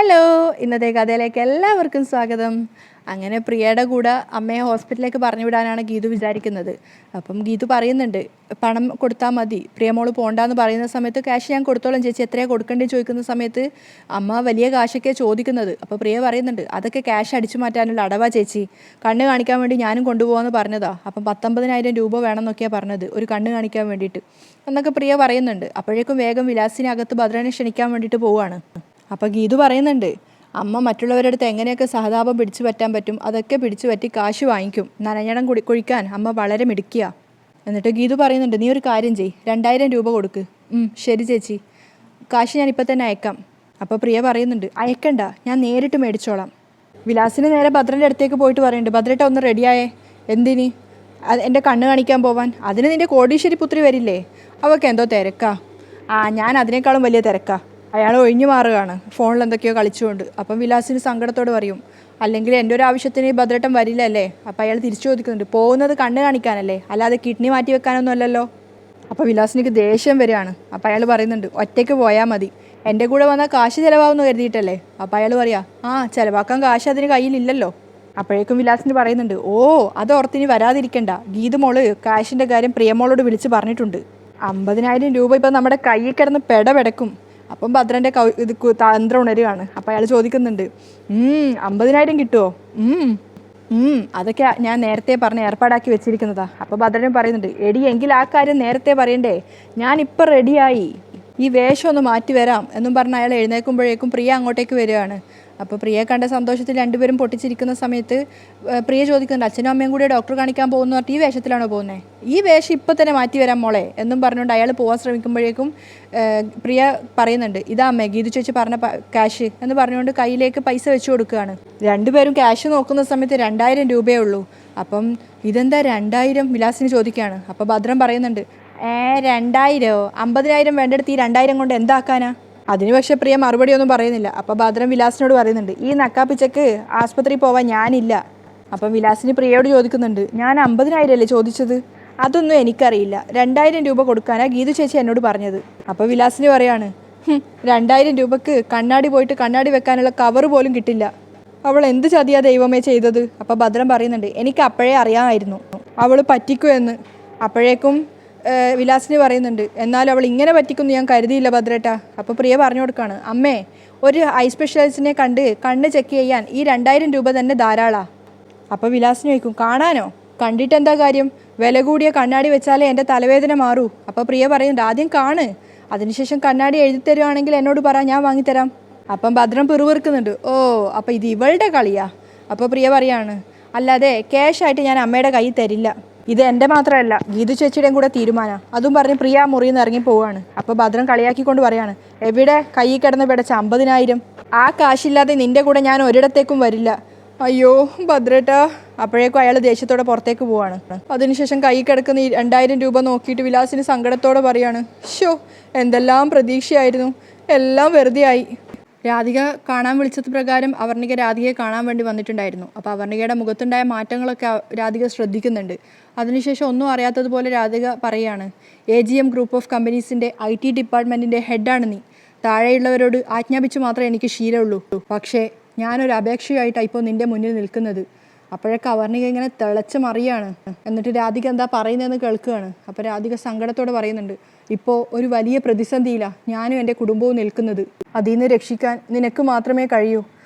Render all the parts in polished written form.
Hello, ഇന്നത്തെ കഥയിലേക്ക് എല്ലാവർക്കും സ്വാഗതം. അങ്ങനെ പ്രിയയുടെ കൂടെ അമ്മയെ ഹോസ്പിറ്റലിലേക്ക് പറഞ്ഞു വിടാനാണ് ഗീതു വിചാരിക്കുന്നത്. അപ്പം ഗീതു പറയുന്നുണ്ട്, പണം കൊടുത്താൽ മതി, പ്രിയമോള് പോകണ്ടെന്ന് പറയുന്ന സമയത്ത് ക്യാഷ് ഞാൻ കൊടുത്തോളാം ചേച്ചി, എത്രയാണ് കൊടുക്കേണ്ടത് ചോദിക്കുന്ന സമയത്ത് അമ്മ വലിയ കാശൊക്കെ ചോദിക്കുന്നത്. അപ്പോൾ പ്രിയ പറയുന്നുണ്ട്, അതൊക്കെ ക്യാഷ് അടിച്ചു മാറ്റാനുള്ള അടവാ ചേച്ചി, കണ്ണ് കാണിക്കാൻ വേണ്ടി ഞാനും കൊണ്ടുപോകാമെന്ന് പറഞ്ഞതാണ്. അപ്പം 19,000 രൂപ വേണമെന്നൊക്കെയാണ് പറഞ്ഞത് ഒരു കണ്ണ് കാണിക്കാൻ വേണ്ടിയിട്ട് എന്നൊക്കെ പ്രിയ പറയുന്നുണ്ട്. അപ്പോഴേക്കും വേഗം വിലാസിനകത്ത് ഭദ്രനെ ക്ഷണിക്കാൻ വേണ്ടിയിട്ട് പോവുകയാണ്. അപ്പോൾ ഗീതു പറയുന്നുണ്ട്, അമ്മ മറ്റുള്ളവരുടെ അടുത്ത് എങ്ങനെയൊക്കെ സഹതാപം പിടിച്ചു പറ്റാൻ പറ്റും അതൊക്കെ പിടിച്ചു പറ്റി കാശ് വാങ്ങിക്കും, നനഞ്ഞടം കുഴിക്കാൻ അമ്മ വളരെ മിടുക്കിയ. എന്നിട്ട് ഗീതു പറയുന്നുണ്ട്, നീ ഒരു കാര്യം ചെയ്യ്, 2,000 രൂപ കൊടുക്ക്. ശരി ചേച്ചി, കാശ് ഞാനിപ്പോൾ തന്നെ അയക്കാം. അപ്പോൾ പ്രിയ പറയുന്നുണ്ട്, അയക്കണ്ട, ഞാൻ നേരിട്ട് മേടിച്ചോളാം. വിലാസിന് നേരെ ഭദ്രൻ്റെ അടുത്തേക്ക് പോയിട്ട് പറയുന്നുണ്ട്, ഭദ്രേട്ട ഒന്ന് റെഡിയായേ. എന്തിനി? എൻ്റെ കണ്ണ് കാണിക്കാൻ പോവാൻ. അതിന് നിൻ്റെ കോടീശ്വരി പുത്രി വരില്ലേ, അവൾക്ക് എന്തോ തിരക്കാ. ഞാൻ അതിനേക്കാളും വലിയ തിരക്കാ. അയാൾ ഒഴിഞ്ഞു മാറുകയാണ് ഫോണിൽ എന്തൊക്കെയോ കളിച്ചുകൊണ്ട്. അപ്പം വിലാസിന് സങ്കടത്തോട് പറയും, അല്ലെങ്കിൽ എൻ്റെ ഒരു ആവശ്യത്തിന് ഭദ്രട്ടം വരില്ലല്ലേ. അപ്പം അയാൾ തിരിച്ചു ചോദിക്കുന്നുണ്ട്, പോകുന്നത് കണ്ണ് കാണിക്കാനല്ലേ, അല്ലാതെ കിഡ്നി മാറ്റി വെക്കാനൊന്നും അല്ലല്ലോ. അപ്പോൾ വിലാസിനിക്ക് ദേഷ്യം വരികയാണ്. അപ്പം അയാൾ പറയുന്നുണ്ട്, ഒറ്റയ്ക്ക് പോയാൽ മതി, എൻ്റെ കൂടെ വന്നാൽ കാശ് ചിലവാകുമെന്ന് കരുതിയിട്ടല്ലേ. അപ്പം അയാൾ പറയാ, ചിലവാക്കാൻ കാശ് അതിന് കയ്യിലില്ലല്ലോ. അപ്പോഴേക്കും വിലാസിന് പറയുന്നുണ്ട്, അതോർത്തിനി വരാതിരിക്കണ്ട, ഗീതു മോള് കാശിൻ്റെ കാര്യം പ്രിയമോളോട് വിളിച്ച് പറഞ്ഞിട്ടുണ്ട്. 50,000 രൂപ ഇപ്പം നമ്മുടെ കയ്യിൽ കിടന്ന് പെടപെടക്കും. അപ്പം ഭദ്രൻ്റെ തന്ത്രം ഉണരുകയാണ്. അപ്പം അയാൾ ചോദിക്കുന്നുണ്ട്, 50,000 കിട്ടുമോ? അതൊക്കെ ഞാൻ നേരത്തെ പറഞ്ഞ് ഏർപ്പാടാക്കി വെച്ചിരിക്കുന്നതാ. അപ്പോൾ ഭദ്രൻ പറയുന്നുണ്ട്, എടി എങ്കിൽ ആ കാര്യം നേരത്തെ പറയണ്ടേ, ഞാനിപ്പോൾ റെഡിയായി, ഈ വേഷം ഒന്ന് മാറ്റി വരാം എന്നും പറഞ്ഞ് അയാൾ എഴുന്നേൽക്കുമ്പോഴേക്കും പ്രിയ അങ്ങോട്ടേക്ക് വരികയാണ്. അപ്പോൾ പ്രിയയെ കണ്ട സന്തോഷത്തിൽ രണ്ടുപേരും പൊട്ടിച്ചിരിക്കുന്ന സമയത്ത് പ്രിയ ചോദിക്കുന്നുണ്ട്, അച്ഛനും അമ്മയും കൂടി ഡോക്ടർ കാണിക്കാൻ പോകുന്നു പറഞ്ഞിട്ട് ഈ വേഷത്തിലാണോ പോകുന്നത്? ഈ വേഷം ഇപ്പം തന്നെ മാറ്റി വരാം മോളെ എന്നും പറഞ്ഞുകൊണ്ട് അയാൾ പോകാൻ ശ്രമിക്കുമ്പോഴേക്കും പ്രിയ പറയുന്നുണ്ട്, ഇതാ അമ്മേ ഗീതു ചേച്ചി പറഞ്ഞ ക്യാഷ് എന്ന് പറഞ്ഞുകൊണ്ട് കയ്യിലേക്ക് പൈസ വെച്ച് കൊടുക്കുകയാണ്. രണ്ടുപേരും ക്യാഷ് നോക്കുന്ന സമയത്ത് 2,000 രൂപയേ ഉള്ളൂ. അപ്പം ഇതെന്താ 2,000 വിലാസിന് ചോദിക്കുകയാണ്. അപ്പോൾ ഭദ്രൻ പറയുന്നുണ്ട്, 2,000? 50,000 വേണ്ടെടുത്ത് ഈ 2,000 കൊണ്ട് എന്താക്കാനാ? അതിന് പക്ഷേ പ്രിയ മറുപടി ഒന്നും പറയുന്നില്ല. അപ്പോൾ ഭദ്രൻ വിലാസിനോട് പറയുന്നുണ്ട്, ഈ നക്കാപ്പിച്ചക്ക് ആസ്പത്രിയിൽ പോവാൻ ഞാനില്ല. അപ്പം വിലാസിന് പ്രിയയോട് ചോദിക്കുന്നുണ്ട്, ഞാൻ 50,000 അല്ലേ ചോദിച്ചത്? അതൊന്നും എനിക്കറിയില്ല, 2,000 രൂപ കൊടുക്കാനാണ് ഗീതു ചേച്ചി എന്നോട് പറഞ്ഞത്. അപ്പോൾ വിലാസിന് പറയാണ്, 2,000 രൂപക്ക് കണ്ണാടി പോയിട്ട് കണ്ണാടി വെക്കാനുള്ള കവർ പോലും കിട്ടില്ല, അവൾ എന്ത് ചതിയാ ദൈവമേ ചെയ്തത്. അപ്പോൾ ഭദ്രൻ പറയുന്നുണ്ട്, എനിക്ക് അപ്പോഴേ അറിയാമായിരുന്നു അവൾ പറ്റിക്കുമെന്ന്. അപ്പോഴേക്കും വിലാസിന് പറയുന്നുണ്ട്, എന്നാലും അവൾ ഇങ്ങനെ പറ്റിക്കുന്നു ഞാൻ കരുതിയില്ല ഭദ്രേട്ട. അപ്പോൾ പ്രിയ പറഞ്ഞു കൊടുക്കുകയാണ്, അമ്മേ ഒരു ഐ സ്പെഷ്യലിസ്റ്റിനെ കണ്ട് കണ്ണ് ചെക്ക് ചെയ്യാൻ ഈ 2,000 രൂപ തന്നെ ധാരാളമാണ്. അപ്പോൾ വിലാസിന് ചോദിക്കും, കാണാനോ? കണ്ടിട്ട് എന്താ കാര്യം, വില കൂടിയ കണ്ണാടി വെച്ചാലേ എൻ്റെ തലവേദന മാറൂ. അപ്പോൾ പ്രിയ പറയുന്നുണ്ട്, ആദ്യം കാണ്, അതിനുശേഷം കണ്ണാടി എഴുതി തരുവാണെങ്കിൽ എന്നോട് പറ, ഞാൻ വാങ്ങിത്തരാം. അപ്പം ഭദ്രൻ പിറുവിറുക്കുന്നുണ്ട്, അപ്പോൾ ഇത് ഇവളുടെ കളിയാ. അപ്പോൾ പ്രിയ പറയാണ്, അല്ലാതെ ക്യാഷായിട്ട് ഞാൻ അമ്മയുടെ കയ്യിൽ തരില്ല, ഇത് എൻ്റെ മാത്രമല്ല ഗീതു ചേച്ചിയുടെയും കൂടെ തീരുമാനം. അതും പറഞ്ഞ് പ്രിയ മുറിയിൽ നിന്ന് ഇറങ്ങി പോവുകയാണ്. അപ്പോൾ ഭദ്രൻ കളിയാക്കിക്കൊണ്ട് പറയാണ്, എവിടെ കയ്യിൽ കിടന്ന് പിടച്ച 50,000? ആ കാശില്ലാതെ നിൻ്റെ കൂടെ ഞാൻ ഒരിടത്തേക്കും വരില്ല. അയ്യോ ഭദ്രേട്ടാ. അപ്പോഴേക്കും അയാൾ ദേഷ്യത്തോടെ പുറത്തേക്ക് പോവാണ്. അതിനുശേഷം കയ്യിൽ കിടക്കുന്ന ഈ 2,000 രൂപ നോക്കിയിട്ട് വിലാസിന് സങ്കടത്തോടെ പറയാണ്, എന്തെല്ലാം പ്രതീക്ഷയായിരുന്നു, എല്ലാം വെറുതെ ആയി. രാധിക കാണാൻ വിളിച്ചത് പ്രകാരം അവർണിക രാധികയെ കാണാൻ വേണ്ടി വന്നിട്ടുണ്ടായിരുന്നു. അപ്പോൾ അവർണികയുടെ മുഖത്തുണ്ടായ മാറ്റങ്ങളൊക്കെ രാധിക ശ്രദ്ധിക്കുന്നുണ്ട്. അതിനുശേഷം ഒന്നും അറിയാത്തതുപോലെ രാധിക പറയാണ്, AGM ഗ്രൂപ്പ് ഓഫ് കമ്പനീസിൻ്റെ IT ഡിപ്പാർട്ട്മെൻറ്റിൻ്റെ ഹെഡാണ് നീ, താഴെയുള്ളവരോട് ആജ്ഞാപിച്ച് മാത്രമേ എനിക്ക് ശീലമുള്ളൂ, പക്ഷേ ഞാനൊരു അപേക്ഷയായിട്ടാണ് ഇപ്പോൾ നിൻ്റെ മുന്നിൽ നിൽക്കുന്നത്. അപ്പോഴൊക്കെ അവർണിക ഇങ്ങനെ തിളച്ച് മറിയാണ്. എന്നിട്ട് രാധിക എന്താ പറയുന്നതെന്ന് കേൾക്കുകയാണ്. അപ്പോൾ രാധിക സങ്കടത്തോടെ പറയുന്നുണ്ട്, ഇപ്പോൾ ഒരു വലിയ പ്രതിസന്ധിയിലാണ് ഞാനും എൻ്റെ കുടുംബവും നിൽക്കുന്നത്, അതിൽ നിന്ന് രക്ഷിക്കാൻ നിനക്ക് മാത്രമേ കഴിയൂ.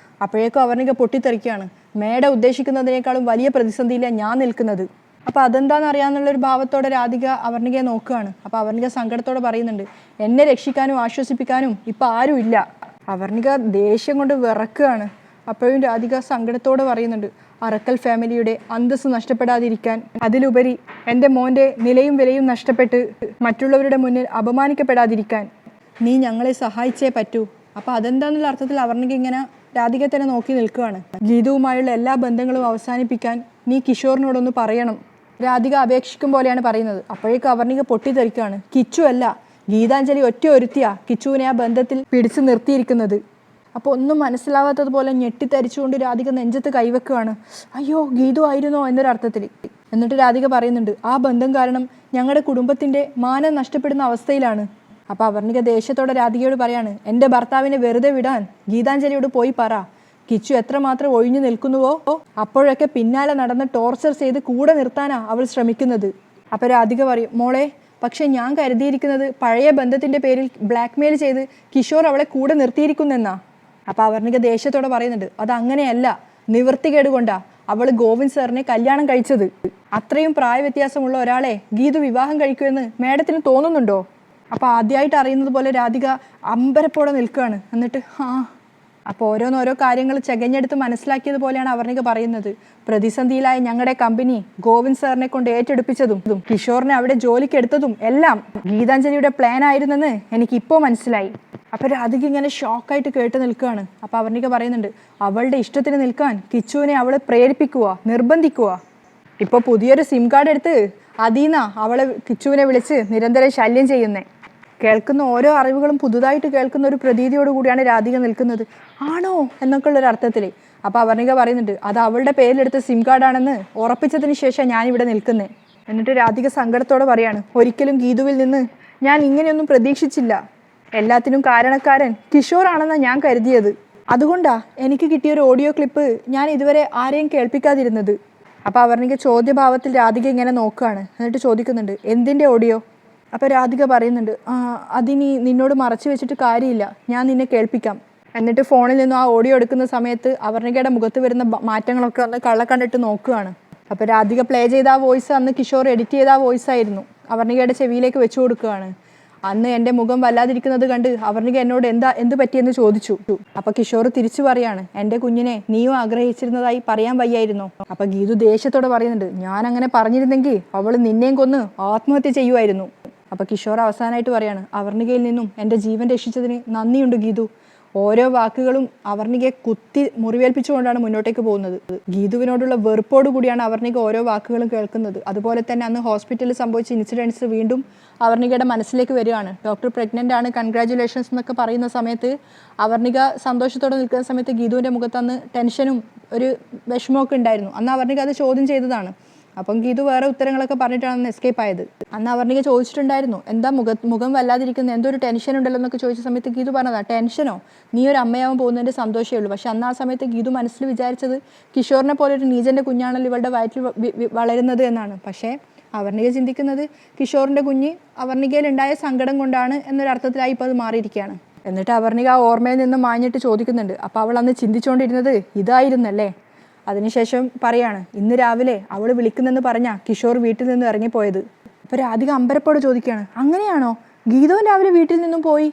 അപ്പോഴേക്കും അവർണിക പൊട്ടിത്തെറിക്കുകയാണ്, മേഡം ഉദ്ദേശിക്കുന്നതിനേക്കാളും വലിയ പ്രതിസന്ധിയിലാണ് ഞാൻ നിൽക്കുന്നത്. അപ്പോൾ അതെന്താണെന്ന് അറിയാമെന്നുള്ളൊരു ഭാവത്തോടെ രാധിക അവർണികയെ നോക്കുകയാണ്. അപ്പോൾ അവർണിക സങ്കടത്തോടെ പറയുന്നുണ്ട്, എന്നെ രക്ഷിക്കാനും ആശ്വസിപ്പിക്കാനും ഇപ്പോൾ ആരും ഇല്ല. അവർണിക ദേഷ്യം കൊണ്ട് വിറക്കുകയാണ്. അപ്പോഴും രാധിക സങ്കടത്തോടെ പറയുന്നുണ്ട്, അറക്കൽ ഫാമിലിയുടെ അന്തസ്സ് നഷ്ടപ്പെടാതിരിക്കാൻ, അതിലുപരി എൻ്റെ മോൻ്റെ നിലയും വിലയും നഷ്ടപ്പെട്ട് മറ്റുള്ളവരുടെ മുന്നിൽ അപമാനിക്കപ്പെടാതിരിക്കാൻ നീ ഞങ്ങളെ സഹായിച്ചേ പറ്റൂ. അപ്പോൾ അതെന്താന്നുള്ള അർത്ഥത്തിൽ അവർണിക ഇങ്ങനെ രാധികയെ തന്നെ നോക്കി നിൽക്കുകയാണ്. ഗീതുവുമായുള്ള എല്ലാ ബന്ധങ്ങളും അവസാനിപ്പിക്കാൻ നീ കിഷോറിനോടൊന്ന് പറയണം, രാധിക അപേക്ഷിക്കും പോലെയാണ് പറയുന്നത്. അപ്പോഴേക്കും അവർണിക പൊട്ടിത്തെറിക്കുകയാണ്, കിച്ചു അല്ല, ഗീതാഞ്ജലി ഒറ്റ ഒരുത്തിയാ കിച്ചുവിനെ ആ ബന്ധത്തിൽ പിടിച്ചു നിർത്തിയിരിക്കുന്നത്. അപ്പോൾ ഒന്നും മനസ്സിലാവാത്തതുപോലെ ഞെട്ടിത്തരിച്ചുകൊണ്ട് രാധിക നെഞ്ചത്ത് കൈവെക്കുകയാണ്. അയ്യോ ഗീതു ആയിരുന്നോ എന്നൊരർത്ഥത്തിൽ. എന്നിട്ട് രാധിക പറയുന്നുണ്ട്, ആ ബന്ധം കാരണം ഞങ്ങളുടെ കുടുംബത്തിൻ്റെ മാനം നഷ്ടപ്പെടുന്ന അവസ്ഥയിലാണ്. അപ്പോൾ അവർണിക ദേഷ്യത്തോടെ രാധികയോട് പറയാണ്, എൻ്റെ ഭർത്താവിനെ വെറുതെ വിടാൻ ഗീതാഞ്ജലിയോട് പോയി പറ. കിച്ചു എത്രമാത്രം ഒഴിഞ്ഞു നിൽക്കുന്നുവോ അപ്പോഴൊക്കെ പിന്നാലെ നടന്ന് ടോർച്ചർ ചെയ്ത് കൂടെ നിർത്താനാ അവൾ ശ്രമിക്കുന്നത്. അപ്പോൾ രാധിക പറയും, മോളെ പക്ഷെ ഞാൻ കരുതിയിരിക്കുന്നത് പഴയ ബന്ധത്തിൻ്റെ പേരിൽ ബ്ലാക്ക്മെയിൽ ചെയ്ത് കിഷോർ അവളെ കൂടെ നിർത്തിയിരിക്കുന്നെന്നാ. അപ്പോൾ അവർണിക ദേഷ്യത്തോടെ പറയുന്നുണ്ട്, അതങ്ങനെയല്ല, നിവൃത്തികേട് കൊണ്ടാ അവൾ ഗോവിന്ദ് സാറിനെ കല്യാണം കഴിച്ചത്. അത്രയും പ്രായവ്യത്യാസമുള്ള ഒരാളെ ഗീതു വിവാഹം കഴിക്കുമെന്ന് മേഡത്തിന് തോന്നുന്നുണ്ടോ? അപ്പോൾ ആദ്യമായിട്ട് അറിയുന്നത് പോലെ രാധിക അമ്പരപ്പോടെ നിൽക്കുകയാണ്. എന്നിട്ട് അപ്പോൾ ഓരോന്നോരോ കാര്യങ്ങൾ ചകഞ്ഞെടുത്ത് മനസ്സിലാക്കിയതുപോലെയാണ് അവർണിക പറയുന്നത്. പ്രതിസന്ധിയിലായ ഞങ്ങളുടെ കമ്പനി ഗോവിന്ദ് സാറിനെ കൊണ്ട് ഏറ്റെടുപ്പിച്ചതും കിഷോറിനെ അവിടെ ജോലിക്ക് എടുത്തതും എല്ലാം ഗീതാഞ്ജലിയുടെ പ്ലാൻ ആയിരുന്നെന്ന് എനിക്കിപ്പോൾ മനസ്സിലായി. അപ്പോൾ രാധിക ഇങ്ങനെ ഷോക്കായിട്ട് കേട്ട് നിൽക്കുകയാണ്. അപ്പോൾ അവർണിക പറയുന്നുണ്ട്, അവളുടെ ഇഷ്ടത്തിന് നിൽക്കാൻ കിച്ചുവിനെ അവളെ പ്രേരിപ്പിക്കുക, നിർബന്ധിക്കുക. ഇപ്പോൾ പുതിയൊരു സിം കാർഡ് എടുത്ത് അതീന്നാ അവളെ കിച്ചുവിനെ വിളിച്ച് നിരന്തരം ശല്യം ചെയ്യുന്നേ. കേൾക്കുന്ന ഓരോ അറിവുകളും പുതുതായിട്ട് കേൾക്കുന്ന ഒരു പ്രതീതിയോട് കൂടിയാണ് രാധിക നിൽക്കുന്നത്. ആണോ എന്നൊക്കെ ഉള്ളൊരു അർത്ഥത്തിൽ. അപ്പോൾ അവർണിക പറയുന്നുണ്ട്, അത് അവളുടെ പേരിലെടുത്ത സിം കാർഡാണെന്ന് ഉറപ്പിച്ചതിന് ശേഷം ഞാനിവിടെ നിൽക്കുന്നത്. എന്നിട്ട് രാധിക സങ്കടത്തോടെ പറയാണ്, ഒരിക്കലും ഗീതുവിൽ നിന്ന് ഞാൻ ഇങ്ങനെയൊന്നും പ്രതീക്ഷിച്ചില്ല. എല്ലാത്തിനും കാരണക്കാരൻ കിഷോറാണെന്നാണ് ഞാൻ കരുതിയത്. അതുകൊണ്ടാ എനിക്ക് കിട്ടിയൊരു ഓഡിയോ ക്ലിപ്പ് ഞാൻ ഇതുവരെ ആരെയും കേൾപ്പിക്കാതിരുന്നത്. അപ്പോൾ അവർണിക ചോദ്യഭാവത്തിൽ രാധിക ഇങ്ങനെ നോക്കുകയാണ്. എന്നിട്ട് ചോദിക്കുന്നുണ്ട്, എന്തിൻ്റെ ഓഡിയോ? അപ്പോൾ രാധിക പറയുന്നുണ്ട്, അതിനി നിന്നോട് മറച്ചു വെച്ചിട്ട് കാര്യമില്ല, ഞാൻ നിന്നെ കേൾപ്പിക്കാം. എന്നിട്ട് ഫോണിൽ നിന്നും ആ ഓഡിയോ എടുക്കുന്ന സമയത്ത് അവർണികയുടെ മുഖത്ത് വരുന്ന മാറ്റങ്ങളൊക്കെ ഒന്ന് കണ്ടിട്ട് നോക്കുകയാണ്. അപ്പോൾ രാധിക പ്ലേ ചെയ്ത ആ വോയിസ് അന്ന് കിഷോർ എഡിറ്റ് ചെയ്ത ആ വോയിസ് ആയിരുന്നു. അവർണികയുടെ ചെവിയിലേക്ക് വെച്ചു കൊടുക്കുകയാണ്. അന്ന് എൻ്റെ മുഖം വല്ലാതിരിക്കുന്നത് കണ്ട് അവർണിക എന്നോട് എന്ത് പറ്റിയെന്ന് ചോദിച്ചു. അപ്പോൾ കിഷോർ തിരിച്ചു പറയാണ്, എൻ്റെ കുഞ്ഞിനെ നീയും ആഗ്രഹിച്ചിരുന്നതായി പറയാൻ വയ്യായിരുന്നോ? അപ്പോൾ ഗീതു ദേഷ്യത്തോടെ പറയുന്നുണ്ട്, ഞാൻ അങ്ങനെ പറഞ്ഞിരുന്നെങ്കിൽ അവൾ നിന്നെയും കൊന്ന് ആത്മഹത്യ ചെയ്യുമായിരുന്നു. അപ്പോൾ കിഷോർ അവസാനമായിട്ട് പറയാണ്, അവർണികയിൽ നിന്നും എൻ്റെ ജീവൻ രക്ഷിച്ചതിന് നന്ദിയുണ്ട് ഗീതു. ഓരോ വാക്കുകളും അവർണികയെ കുത്തി മുറിവേൽപ്പിച്ചുകൊണ്ടാണ് മുന്നോട്ടേക്ക് പോകുന്നത്. ഗീതുവിനോടുള്ള വെറുപ്പോടു കൂടിയാണ് അവർണിക ഓരോ വാക്കുകളും കേൾക്കുന്നത്. അതുപോലെ തന്നെ അന്ന് ഹോസ്പിറ്റലിൽ സംഭവിച്ച ഇൻസിഡൻസ് വീണ്ടും അവർണികയുടെ മനസ്സിലേക്ക് വരികയാണ്. ഡോക്ടർ പ്രഗ്നൻ്റ് ആണ്, കൺഗ്രാജുലേഷൻസ് എന്നൊക്കെ പറയുന്ന സമയത്ത് അവർണിക സന്തോഷത്തോടെ നിൽക്കുന്ന സമയത്ത് ഗീതുവിൻ്റെ മുഖത്ത് അന്ന് ടെൻഷനും ഒരു വിഷമമൊക്കെ ഉണ്ടായിരുന്നു. അന്ന് അവർണിക അത് ചോദ്യം ചെയ്തതാണ്. അപ്പം ഗീതു വേറെ ഉത്തരങ്ങളൊക്കെ പറഞ്ഞിട്ടാണ് അന്ന് എസ്കേപ്പ് ആയത്. അന്ന് അവർണിക ചോദിച്ചിട്ടുണ്ടായിരുന്നു, എന്താ മുഖം വല്ലാതിരിക്കുന്നത്, എന്തോ ഒരു ടെൻഷൻ ഉണ്ടല്ലോ എന്നൊക്കെ ചോദിച്ച സമയത്ത് ഗീതു പറഞ്ഞതാ, ടെൻഷനോ, നീ ഒരു അമ്മയാവാൻ പോകുന്നതിൻ്റെ സന്തോഷമേ ഉള്ളൂ. പക്ഷെ അന്ന് ആ സമയത്ത് ഗീതു മനസ്സിൽ വിചാരിച്ചത് കിഷോറിനെ പോലെ ഒരു നീജൻ്റെ കുഞ്ഞാണല്ലോ ഇവളുടെ വയറ്റിൽ വളരുന്നത് എന്നാണ്. പക്ഷേ അവർണിക ചിന്തിക്കുന്നത് കിഷോറിൻ്റെ കുഞ്ഞ് അവർണികയിൽ ഉണ്ടായ സങ്കടം കൊണ്ടാണ് എന്നൊരർത്ഥത്തിലായി ഇപ്പോൾ അത് മാറിയിരിക്കുകയാണ്. എന്നിട്ട് അവർണിക ആ ഓർമ്മയിൽ നിന്ന് മാഞ്ഞിട്ട് ചോദിക്കുന്നുണ്ട്, അപ്പോൾ അവൾ അന്ന് ചിന്തിച്ചുകൊണ്ടിരുന്നത് ഇതായിരുന്നല്ലേ? അതിനുശേഷം പറയാണ്, ഇന്ന് രാവിലെ അവൾ വിളിക്കുന്നെന്ന് പറഞ്ഞാൽ കിഷോർ വീട്ടിൽ നിന്ന് ഇറങ്ങിപ്പോയത്. അപ്പോൾ രാധിക അമ്പരപ്പോടെ ചോദിക്കുകയാണ്, അങ്ങനെയാണോ? ഗീതവും രാവിലെ വീട്ടിൽ നിന്നും പോയി?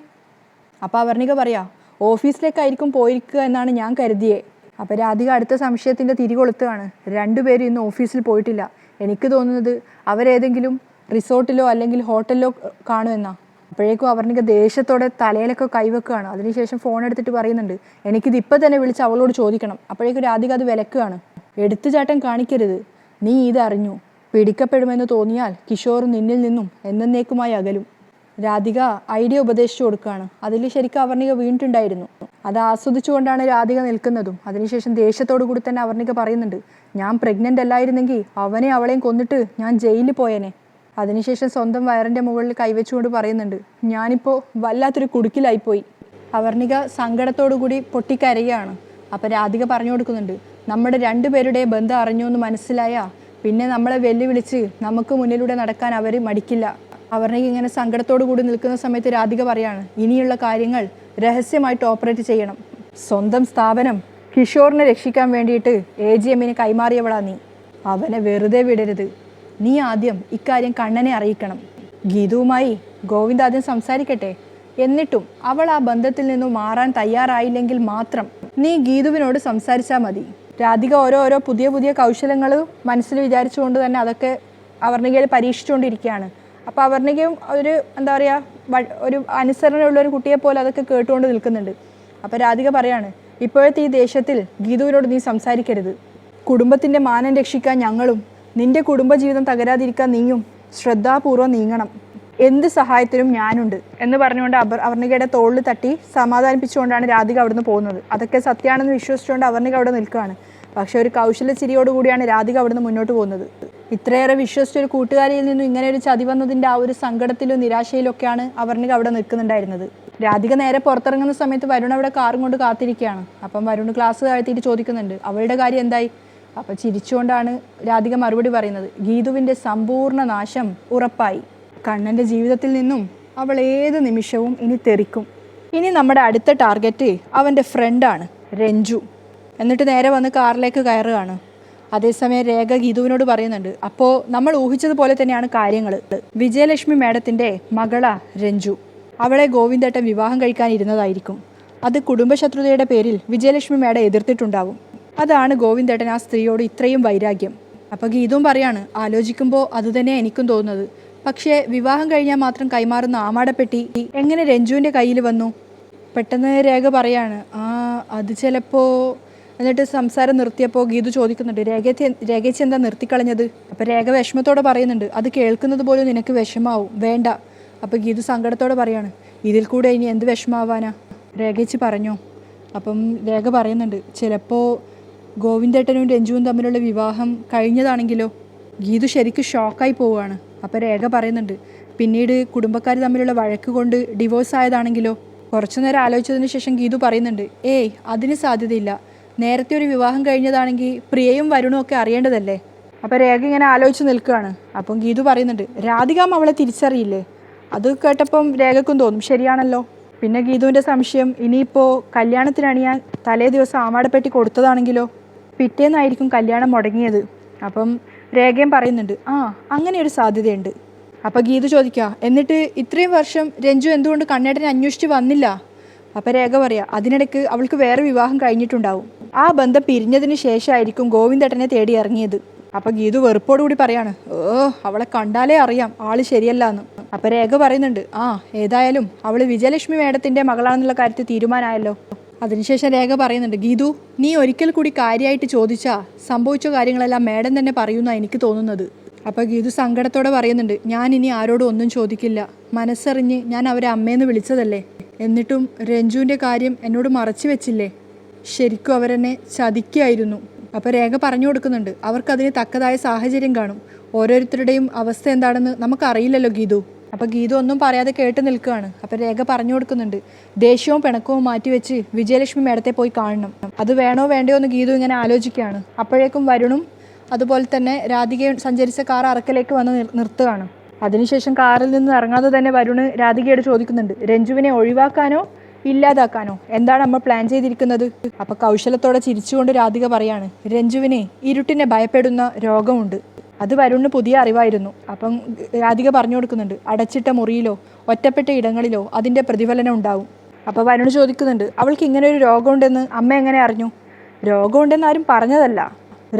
അപ്പോൾ അവർണിക പറയാ, ഓഫീസിലേക്കായിരിക്കും പോയിരിക്കുക എന്നാണ് ഞാൻ കരുതിയേ. അപ്പോൾ രാധിക അടുത്ത സംശയത്തിൻ്റെ തിരികൊളുത്തുകയാണ്. രണ്ടുപേരും ഇന്ന് ഓഫീസിൽ പോയിട്ടില്ല. എനിക്ക് തോന്നുന്നത് അവരേതെങ്കിലും റിസോർട്ടിലോ അല്ലെങ്കിൽ ഹോട്ടലിലോ കാണുമെന്നാ. അപ്പോഴേക്കും അവർണിക ദേഷ്യത്തോടെ തലയിലൊക്കെ കൈവെക്കുകയാണ്. അതിനുശേഷം ഫോൺ എടുത്തിട്ട് പറയുന്നുണ്ട്, എനിക്കിത് ഇപ്പം തന്നെ വിളിച്ച് അവളോട് ചോദിക്കണം. അപ്പോഴേക്കും രാധിക അത് വിലക്കുകയാണ്. എടുത്തുചാട്ടം കാണിക്കരുത്, നീ ഇതറിഞ്ഞു. പിടിക്കപ്പെടുമെന്ന് തോന്നിയാൽ കിഷോർ നിന്നിൽ നിന്നും എന്നേക്കുമായി അകലും. രാധിക ഐഡിയ ഉപദേശിച്ചു കൊടുക്കുകയാണ്. അതിൽ ശരിക്കും അവർണിക വീണിട്ടുണ്ടായിരുന്നു. അത് ആസ്വദിച്ചുകൊണ്ടാണ് രാധിക നിൽക്കുന്നതും. അതിനുശേഷം ദേഷ്യത്തോടു കൂടി തന്നെ അവർണിക പറയുന്നുണ്ട്, ഞാൻ പ്രഗ്നൻ്റ് അല്ലായിരുന്നെങ്കിൽ അവളെയും കൊന്നിട്ട് ഞാൻ ജയിലിൽ പോയേനെ. അതിനുശേഷം സ്വന്തം വയറിൻ്റെ മുകളിൽ കൈവച്ചുകൊണ്ട് പറയുന്നുണ്ട്, ഞാനിപ്പോൾ വല്ലാത്തൊരു കുടുക്കിലായിപ്പോയി. അവർണിക സങ്കടത്തോടു കൂടി പൊട്ടിക്കരയുകയാണ്. അപ്പോൾ രാധിക പറഞ്ഞു കൊടുക്കുന്നുണ്ട്, നമ്മുടെ രണ്ടുപേരുടെ ബന്ധം അറിഞ്ഞു എന്ന് മനസ്സിലായാൽ പിന്നെ നമ്മളെ വെല്ലുവിളിച്ച് നമുക്ക് മുന്നിലൂടെ നടക്കാൻ അവർ മടിക്കില്ല. അവർണിക ഇങ്ങനെ സങ്കടത്തോടു കൂടി നിൽക്കുന്ന സമയത്ത് രാധിക പറയാണ്, ഇനിയുള്ള കാര്യങ്ങൾ രഹസ്യമായിട്ട് ഓപ്പറേറ്റ് ചെയ്യണം. സ്വന്തം സ്ഥാപനം കിഷോറിനെ രക്ഷിക്കാൻ വേണ്ടിയിട്ട് AGMനെ കൈമാറിയവളാ നീ. അവനെ വെറുതെ വിടരുത്. നീ ആദ്യം ഇക്കാര്യം കണ്ണനെ അറിയിക്കണം. ഗീതുവുമായി ഗോവിന്ദ് ആദ്യം സംസാരിക്കട്ടെ. എന്നിട്ടും അവൾ ആ ബന്ധത്തിൽ നിന്നും മാറാൻ തയ്യാറായില്ലെങ്കിൽ മാത്രം നീ ഗീതുവിനോട് സംസാരിച്ചാൽ മതി. രാധിക ഓരോ പുതിയ കൗശലങ്ങൾ മനസ്സിൽ വിചാരിച്ചുകൊണ്ട് തന്നെ അതൊക്കെ അവർണികയിൽ പരീക്ഷിച്ചുകൊണ്ടിരിക്കുകയാണ്. അപ്പോൾ അവർണികയും ഒരു എന്താ പറയുക, ഒരു അനുസരണമുള്ളൊരു കുട്ടിയെ പോലെ അതൊക്കെ കേട്ടുകൊണ്ട് നിൽക്കുന്നുണ്ട്. അപ്പോൾ രാധിക പറയാണ്, ഇപ്പോഴത്തെ ഈ ദേഷ്യത്തിൽ ഗീതുവിനോട് നീ സംസാരിക്കരുത്. കുടുംബത്തിൻ്റെ മാനം രക്ഷിക്കാൻ ഞങ്ങളും നിന്റെ കുടുംബജീവിതം തകരാതിരിക്കാൻ നീയും ശ്രദ്ധാപൂർവ്വം നീങ്ങണം. എന്ത് സഹായത്തിനും ഞാനുണ്ട് എന്ന് പറഞ്ഞുകൊണ്ട് അവർണികയുടെ തോളിൽ തട്ടി സമാധാനിപ്പിച്ചുകൊണ്ടാണ് രാധിക അവിടുന്ന് പോകുന്നത്. അതൊക്കെ സത്യമാണെന്ന് വിശ്വസിച്ചുകൊണ്ട് അവർണിക അവിടെ നിൽക്കുകയാണ്. പക്ഷെ ഒരു കൗശല ചിരിയോടുകൂടിയാണ് രാധിക അവിടുന്ന് മുന്നോട്ട് പോകുന്നത്. ഇത്രയേറെ വിശ്വസിച്ചൊരു കൂട്ടുകാരിയിൽ നിന്നും ഇങ്ങനെ ഒരു ചതി വന്നതിൻ്റെ ആ ഒരു സങ്കടത്തിലും നിരാശയിലും ഒക്കെയാണ് അപർണിക അവിടെ നിൽക്കുന്നുണ്ടായിരുന്നത്. രാധിക നേരെ പുറത്തിറങ്ങുന്ന സമയത്ത് വരുൺ അവിടെ കാറും കൊണ്ട് കാത്തിരിക്കുകയാണ്. അപ്പം വരുൺ ക്ലാസ് താഴ്ത്തിയിട്ട് ചോദിക്കുന്നുണ്ട് അവളുടെ കാര്യം എന്തായി. അപ്പം ചിരിച്ചുകൊണ്ടാണ് രാധിക മറുപടി പറയുന്നത്, ഗീതുവിൻ്റെ സമ്പൂർണ്ണ നാശം ഉറപ്പായി. കണ്ണൻ്റെ ജീവിതത്തിൽ നിന്നും അവൾ ഏത് നിമിഷവും ഇനി തെറിക്കും. ഇനി നമ്മുടെ അടുത്ത ടാർഗറ്റ് അവൻ്റെ ഫ്രണ്ടാണ് രഞ്ജു. എന്നിട്ട് നേരെ വന്ന് കാറിലേക്ക് കയറുകയാണ്. അതേസമയം രേഖ ഗീതുവിനോട് പറയുന്നുണ്ട്, അപ്പോൾ നമ്മൾ ഊഹിച്ചതുപോലെ തന്നെയാണ് കാര്യങ്ങൾ. വിജയലക്ഷ്മി മേഡത്തിൻ്റെ മകളാ രഞ്ജു. അവളെ ഗോവിന്ദേട്ടൻ വിവാഹം കഴിക്കാനിരുന്നതായിരിക്കും. അത് കുടുംബശത്രുതയുടെ പേരിൽ വിജയലക്ഷ്മി മേഡം എതിർത്തിട്ടുണ്ടാവും. അതാണ് ഗോവിന്ദേട്ടൻ ആ സ്ത്രീയോട് ഇത്രയും വൈരാഗ്യം. അപ്പോൾ ഗീതുവും പറയാണ്, ആലോചിക്കുമ്പോൾ അതുതന്നെ എനിക്കും തോന്നുന്നത്. പക്ഷേ വിവാഹം കഴിഞ്ഞാൽ മാത്രം കൈമാറുന്ന ആമാടപ്പെട്ടി എങ്ങനെ രഞ്ജുവിൻ്റെ കയ്യിൽ വന്നു? പെട്ടെന്ന് രേഖ പറയാണ്, അത് ചിലപ്പോൾ. എന്നിട്ട് സംസാരം നിർത്തിയപ്പോൾ ഗീതു ചോദിക്കുന്നുണ്ട്, രേഖയ്ക്ക് എന്താ നിർത്തിക്കളഞ്ഞത്? അപ്പോൾ രേഖ വിഷമത്തോടെ പറയുന്നുണ്ട്, അത് കേൾക്കുന്നത് പോലും നിനക്ക് വിഷമാവും, വേണ്ട. അപ്പോൾ ഗീതു സങ്കടത്തോടെ പറയാണ്, ഇതിൽ കൂടെ ഇനി എന്ത് വിഷമാവാനാ? രേഖയ്ക്ക് പറഞ്ഞു. അപ്പം രേഖ പറയുന്നുണ്ട്, ചിലപ്പോൾ ഗോവിന്ദേട്ടനും രഞ്ജുവും തമ്മിലുള്ള വിവാഹം കഴിഞ്ഞതാണെങ്കിലോ? ഗീതു ശരിക്കും ഷോക്കായി പോവുകയാണ്. അപ്പോൾ രേഖ പറയുന്നുണ്ട്, പിന്നീട് കുടുംബക്കാർ തമ്മിലുള്ള വഴക്ക് കൊണ്ട് ഡിവോഴ്സ് ആയതാണെങ്കിലോ? കുറച്ചു നേരം ആലോചിച്ചതിന് ശേഷം ഗീതു പറയുന്നുണ്ട്, ഏയ് അതിന് സാധ്യതയില്ല. നേരത്തെ ഒരു വിവാഹം കഴിഞ്ഞതാണെങ്കിൽ പ്രിയയും വരുണും ഒക്കെ അറിയേണ്ടതല്ലേ? അപ്പോൾ രേഖ ഇങ്ങനെ ആലോചിച്ച് നിൽക്കുകയാണ്. അപ്പം ഗീതു പറയുന്നുണ്ട്, രാധികാം അവളെ തിരിച്ചറിയില്ലേ? അത് കേട്ടപ്പം രേഖക്കും തോന്നും ശരിയാണല്ലോ. പിന്നെ ഗീതുവിൻ്റെ സംശയം, ഇനിയിപ്പോൾ കല്യാണത്തിനണിയാൻ തലേ ദിവസം ആമാടപ്പെട്ടി കൊടുത്തതാണെങ്കിലോ? പിറ്റേന്നായിരിക്കും കല്യാണം മുടങ്ങിയത്. അപ്പം രേഖയും പറയുന്നുണ്ട്, അങ്ങനെ ഒരു സാധ്യതയുണ്ട്. അപ്പോൾ ഗീതു ചോദിക്കുക, എന്നിട്ട് ഇത്രയും വർഷം രഞ്ജു എന്തുകൊണ്ട് കണ്ണേട്ടനെ അന്വേഷിച്ച് വന്നില്ല? അപ്പോൾ രേഖ പറയാം, അതിനിടയ്ക്ക് അവൾക്ക് വേറെ വിവാഹം കഴിഞ്ഞിട്ടുണ്ടാവും. ആ ബന്ധം പിരിഞ്ഞതിന് ശേഷമായിരിക്കും ഗോവിന്ദേട്ടനെ തേടി ഇറങ്ങിയത്. അപ്പോൾ ഗീതു വെറുപ്പോടുകൂടി പറയാണ്, അവളെ കണ്ടാലേ അറിയാം ആള് ശരിയല്ല എന്ന്. അപ്പോൾ രേഖ പറയുന്നുണ്ട്, ഏതായാലും അവൾ വിജയലക്ഷ്മി മേഡത്തിൻ്റെ മകളാണെന്നുള്ള കാര്യത്തിൽ തീരുമാനമായല്ലോ. അതിനുശേഷം രേഖ പറയുന്നുണ്ട്, ഗീതു നീ ഒരിക്കൽ കൂടി കാര്യമായിട്ട് ചോദിച്ചാൽ സംഭവിച്ച കാര്യങ്ങളെല്ലാം മേഡം തന്നെ പറയുമെന്നാണ് എനിക്ക് തോന്നുന്നത്. അപ്പോൾ ഗീതു സങ്കടത്തോടെ പറയുന്നുണ്ട്, ഞാൻ ഇനി ആരോടും ഒന്നും ചോദിക്കില്ല. മനസ്സറിഞ്ഞ് ഞാൻ അവരെ അമ്മയെന്ന് വിളിച്ചതല്ലേ. എന്നിട്ടും രഞ്ജുവിൻ്റെ കാര്യം എന്നോട് മറച്ചു വെച്ചില്ലേ? ശരിക്കും അവരെന്നെ ചതിക്കായിരുന്നു. അപ്പോൾ രേഖ പറഞ്ഞു കൊടുക്കുന്നുണ്ട്, അവർക്കതിന് തക്കതായ സാഹചര്യം കാണും. ഓരോരുത്തരുടെയും അവസ്ഥ എന്താണെന്ന് നമുക്കറിയില്ലല്ലോ ഗീതു. അപ്പോൾ ഗീതു ഒന്നും പറയാതെ കേട്ട് നിൽക്കുകയാണ്. അപ്പോൾ രേഖ പറഞ്ഞു കൊടുക്കുന്നുണ്ട്, ദേഷ്യവും പിണക്കവും മാറ്റിവെച്ച് വിജയലക്ഷ്മി മേഡത്തെ പോയി കാണണം. അത് വേണോ വേണ്ടയോ എന്ന് ഗീതു ഇങ്ങനെ ആലോചിക്കുകയാണ്. അപ്പോഴേക്കും വരുണും അതുപോലെ തന്നെ രാധികയും സഞ്ചരിച്ച കാർ അറക്കലേക്ക് വന്ന് നിർത്തുകയാണ്. അതിനുശേഷം കാറിൽ നിന്ന് ഇറങ്ങാതെ തന്നെ വരുണ് രാധികയോട് ചോദിക്കുന്നുണ്ട്, രഞ്ജുവിനെ ഒഴിവാക്കാനോ ഇല്ലാതാക്കാനോ എന്താണ് നമ്മൾ പ്ലാൻ ചെയ്തിരിക്കുന്നത്? അപ്പോൾ കൗശലത്തോടെ ചിരിച്ചുകൊണ്ട് രാധിക പറയാണ്, രഞ്ജുവിനെ ഇരുട്ടിനെ ഭയപ്പെടുന്ന രോഗമുണ്ട്. അത് വരുണിന് പുതിയ അറിവായിരുന്നു. അപ്പം രാധിക പറഞ്ഞു കൊടുക്കുന്നുണ്ട്, അടച്ചിട്ട മുറിയിലോ ഒറ്റപ്പെട്ട ഇടങ്ങളിലോ അതിൻ്റെ പ്രതിഫലനം ഉണ്ടാവും. അപ്പോൾ വരുണ് ചോദിക്കുന്നുണ്ട്, അവൾക്ക് ഇങ്ങനെ ഒരു രോഗമുണ്ടെന്ന് അമ്മ എങ്ങനെ അറിഞ്ഞു? രോഗമുണ്ടെന്ന് ആരും പറഞ്ഞതല്ല,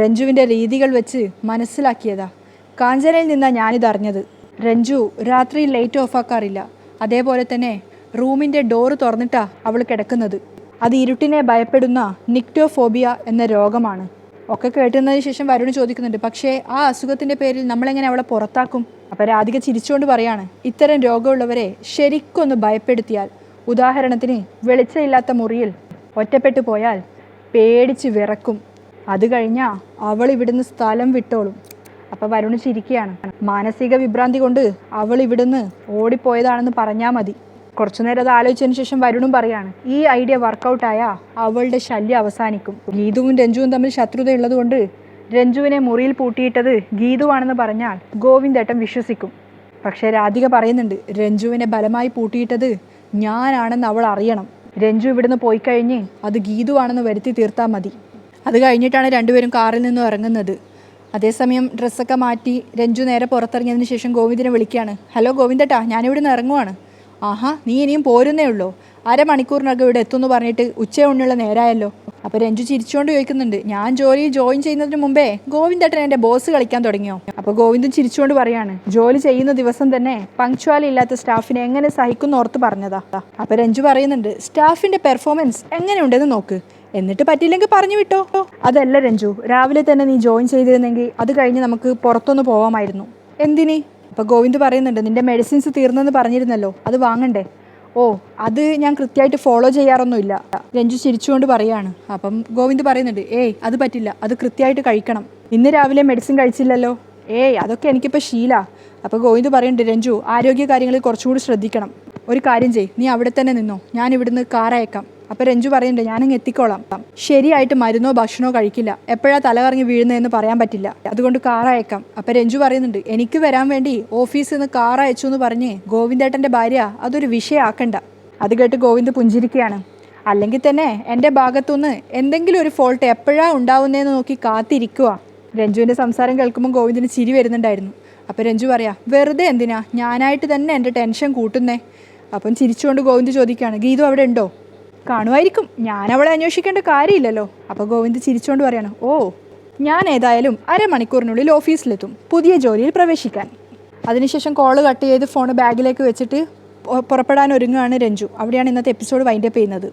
രഞ്ജുവിൻ്റെ രീതികൾ വെച്ച് മനസ്സിലാക്കിയതാ. കാഞ്ചനയിൽ നിന്നാണ് ഞാനിതറിഞ്ഞത്. രഞ്ജു രാത്രി ലൈറ്റ് ഓഫാക്കാറില്ല. അതേപോലെ തന്നെ റൂമിൻ്റെ ഡോറ് തുറന്നിട്ടാ അവൾ കിടക്കുന്നത്. അത് ഇരുട്ടിനെ ഭയപ്പെടുന്ന നിക്ടോഫോബിയ എന്ന രോഗമാണ്. ഒക്കെ കേട്ടുന്നതിന് ശേഷം വരുണ് ചോദിക്കുന്നുണ്ട്, പക്ഷേ ആ അസുഖത്തിൻ്റെ പേരിൽ നമ്മളെങ്ങനെ അവളെ പുറത്താക്കും? അപ്പോൾ രാധിക ചിരിച്ചുകൊണ്ട് പറയാണ്, ഇത്തരം രോഗമുള്ളവരെ ശരിക്കൊന്ന് ഭയപ്പെടുത്തിയാൽ, ഉദാഹരണത്തിന് വെളിച്ചമില്ലാത്ത മുറിയിൽ ഒറ്റപ്പെട്ടു പോയാൽ പേടിച്ച് വിറക്കും. അത് കഴിഞ്ഞാൽ അവൾ ഇവിടുന്ന് സ്ഥലം വിട്ടോളും. അപ്പോൾ വരുണ് ചിരിക്കുകയാണ്. മാനസിക വിഭ്രാന്തി കൊണ്ട് അവൾ ഇവിടുന്ന് ഓടിപ്പോയതാണെന്ന് പറഞ്ഞാൽ മതി. കുറച്ചു നേരം അത് ആലോചിച്ചതിന് ശേഷം വരുണും പറയാണ്, ഈ ഐഡിയ വർക്കൗട്ടായാൽ അവളുടെ ശല്യം അവസാനിക്കും. ഗീതുവും രഞ്ജുവും തമ്മിൽ ശത്രുതയുള്ളത് കൊണ്ട് രഞ്ജുവിനെ മുറിയിൽ പൂട്ടിയിട്ടത് ഗീതുവാണെന്ന് പറഞ്ഞാൽ ഗോവിന്ദേട്ടൻ വിശ്വസിക്കും. പക്ഷേ രാധിക പറയുന്നുണ്ട്, രഞ്ജുവിനെ ബലമായി പൂട്ടിയിട്ടത് ഞാനാണെന്ന് അവൾ അറിയണം. രഞ്ജു ഇവിടുന്ന് പോയി കഴിഞ്ഞ് അത് ഗീതുവാണെന്ന് വരുത്തി തീർത്താൽ മതി. അത് കഴിഞ്ഞിട്ടാണ് രണ്ടുപേരും കാറിൽ നിന്നും ഇറങ്ങുന്നത്. അതേസമയം ഡ്രസ്സൊക്കെ മാറ്റി രഞ്ജു നേരെ പുറത്തിറങ്ങിയതിന് ശേഷം ഗോവിന്ദനെ വിളിക്കുകയാണ്, ഹലോ ഗോവിന്ദേട്ടാ, ഞാനിവിടുന്ന് ഇറങ്ങുവാണ്. നീ ഇനിയും പോരുന്നേ ഉള്ളൂ? അരമണിക്കൂറിനകം ഇവിടെ എത്തുമെന്ന് പറഞ്ഞിട്ട് ഉച്ചയൂണിനുള്ള നേരമായല്ലോ. അപ്പോൾ രഞ്ജു ചിരിച്ചുകൊണ്ട് ചോദിക്കുന്നുണ്ട്, ഞാൻ ജോലി ജോയിൻ ചെയ്യുന്നതിന് മുമ്പേ ഗോവിന്ദേട്ടൻ എൻ്റെ ബോസ് കളിക്കാൻ തുടങ്ങിയോ? അപ്പോൾ ഗോവിന്ദൻ ചിരിച്ചുകൊണ്ട് പറയാണ്, ജോലി ചെയ്യുന്ന ദിവസം തന്നെ പങ്ക്ച്വാലിറ്റി ഇല്ലാത്ത സ്റ്റാഫിനെ എങ്ങനെ സഹിക്കുന്ന ഓർത്ത് പറഞ്ഞതാ. അപ്പോൾ രഞ്ജു പറയുന്നുണ്ട്, സ്റ്റാഫിൻ്റെ പെർഫോമൻസ് എങ്ങനെയുണ്ടെന്ന് നോക്ക്, എന്നിട്ട് പറ്റിയില്ലെങ്കിൽ പറഞ്ഞു വിട്ടോ. അതല്ല രഞ്ജു, രാവിലെ തന്നെ നീ ജോയിൻ ചെയ്തിരുന്നെങ്കിൽ അത് കഴിഞ്ഞ് നമുക്ക് പുറത്തൊന്ന് പോവാമായിരുന്നു. എന്തിനി? അപ്പോൾ ഗോവിന്ദ് പറയുന്നുണ്ട്, നിൻ്റെ മെഡിസിൻസ് തീർന്നെന്ന് പറഞ്ഞിരുന്നല്ലോ, അത് വാങ്ങണ്ടേ? അത് ഞാൻ കൃത്യമായിട്ട് ഫോളോ ചെയ്യാറൊന്നുമില്ല. രഞ്ജു ചിരിച്ചുകൊണ്ട് പറയാണ്. അപ്പം ഗോവിന്ദ് പറയുന്നുണ്ട്, അത് പറ്റില്ല, അത് കൃത്യമായിട്ട് കഴിക്കണം. ഇന്ന് രാവിലെ മെഡിസിൻ കഴിച്ചില്ലല്ലോ, ഏയ് അതൊക്കെ എനിക്കിപ്പോൾ ശീലാ. അപ്പോൾ ഗോവിന്ദ് പറയുന്നുണ്ട്, രഞ്ജു ആരോഗ്യ കാര്യങ്ങളിൽ കുറച്ചുകൂടി ശ്രദ്ധിക്കണം. ഒരു കാര്യം ചെയ്യ്, നീ അവിടെ തന്നെ നിന്നോ, ഞാൻ ഇവിടുന്ന് കാർ അയക്കാം. അപ്പോൾ രഞ്ജു പറയുന്നുണ്ട്, ഞാനങ്ങ് എത്തിക്കോളാം. ശരിയായിട്ട് മരുന്നോ ഭക്ഷണമോ കഴിക്കില്ല, എപ്പോഴാണ് തലകറങ്ങി വീഴുന്നതെന്ന് പറയാൻ പറ്റില്ല, അതുകൊണ്ട് കാർ അയക്കാം. അപ്പോൾ രഞ്ജു പറയുന്നുണ്ട്, എനിക്ക് വരാൻ വേണ്ടി ഓഫീസിൽ നിന്ന് കാർ അയച്ചു എന്ന് പറഞ്ഞ് ഗോവിന്ദേട്ടൻ്റെ ഭാര്യ അതൊരു വിഷയമാക്കണ്ട. അത് കേട്ട് ഗോവിന്ദ് പുഞ്ചിരിക്കുകയാണ്. അല്ലെങ്കിൽ തന്നെ എൻ്റെ ഭാഗത്തുനിന്ന് എന്തെങ്കിലും ഒരു ഫോൾട്ട് എപ്പോഴാണ് ഉണ്ടാവുന്നതെന്ന് നോക്കി കാത്തിരിക്കുക. രഞ്ജുവിൻ്റെ സംസാരം കേൾക്കുമ്പോൾ ഗോവിന്ദിന് ചിരി വരുന്നുണ്ടായിരുന്നു. അപ്പോൾ രഞ്ജു പറയാ, വെറുതെ എന്തിനാ ഞാനായിട്ട് തന്നെ എൻ്റെ ടെൻഷൻ കൂട്ടുന്നേ. അപ്പം ചിരിച്ചുകൊണ്ട് ഗോവിന്ദ് ചോദിക്കുകയാണ്, ഗീതു അവിടെ ഉണ്ടോ? കാണുമായിരിക്കും, ഞാൻ അവളെ അന്വേഷിക്കേണ്ട കാര്യമില്ലല്ലോ. അപ്പോൾ ഗോവിന്ദ് ചിരിച്ചുകൊണ്ട് പറയാണ്, ഓ ഞാൻ ഏതായാലും അരമണിക്കൂറിനുള്ളിൽ ഓഫീസിലെത്തും പുതിയ ജോലിയിൽ പ്രവേശിക്കാൻ. അതിനുശേഷം കോള് കട്ട് ചെയ്ത് ഫോൺ ബാഗിലേക്ക് വെച്ചിട്ട് പുറപ്പെടാൻ ഒരുങ്ങുകയാണ് രഞ്ജു. അവിടെയാണ് ഇന്നത്തെ എപ്പിസോഡ് വൈൻഡപ്പ് ചെയ്യുന്നത്.